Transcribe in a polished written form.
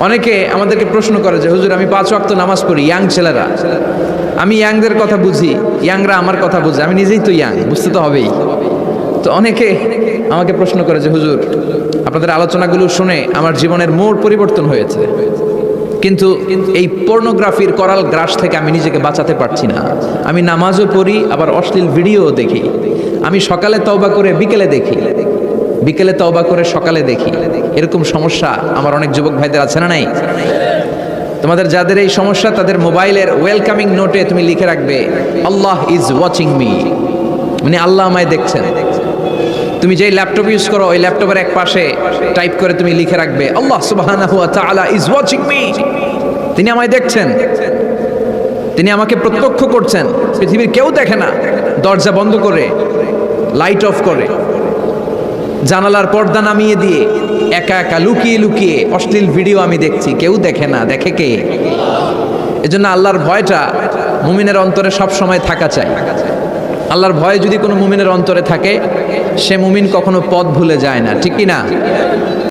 অনেকে আমাদেরকে প্রশ্ন করে যে হুজুর আমি 5 ওয়াক্ত নামাজ পড়ি, ইয়াং ছেলেরা, আমি ইয়াংদের কথা বুঝি, ইয়াংরা আমার কথা বুঝে, আমি নিজেই তো ইয়াং, বুঝতে তো হবেই। তো অনেকে আমাকে প্রশ্ন করে যে হুজুর আপনাদের আলোচনাগুলো শুনে আমার জীবনের মোড় পরিবর্তন হয়েছে, কিন্তু এই পর্নোগ্রাফির করাল গ্রাস থেকে আমি নিজেকে বাঁচাতে পারছি না। আমি নামাজও পড়ি, আবার অশ্লীল ভিডিও দেখি। আমি সকালে তওবা করে বিকেলে দেখি, বিকেলে তওবা করে সকালে দেখি। এরকম সমস্যা আমার অনেক যুবক ভাইদের আছে না নাই? তোমাদের যাদের এই সমস্যা তাদের মোবাইলের ওয়েলকামিং নোটে তুমি লিখে রাখবে আল্লাহ ইজ ওয়াচিং মি, মানে আল্লাহ আমায় দেখছেন। তুমি যেই ল্যাপটপ ইউজ করো ওই ল্যাপটপের এক পাশে টাইপ করে তুমি লিখে রাখবে আল্লাহ সুবহানাহু ওয়া তাআলা ইজ ওয়াচিং মি, তিনি আমায় দেখছেন, তিনি আমাকে প্রত্যক্ষ করছেন। পৃথিবীর কেউ দেখে না, দরজা বন্ধ করে, লাইট অফ করে, জানালার পর্দা নামিয়ে দিয়ে একা একা লুকিয়ে লুকিয়ে অশ্লীল ভিডিও আমি দেখছি, কেউ দেখে না, দেখে কে? এজন্য আল্লাহর ভয়টা মুমিনের অন্তরে সব সময় থাকা চাই। আল্লাহর ভয় যদি কোনো মুমিনের অন্তরে থাকে, সে মুমিন কখনো পথ ভুলে যায় না, ঠিক কি না?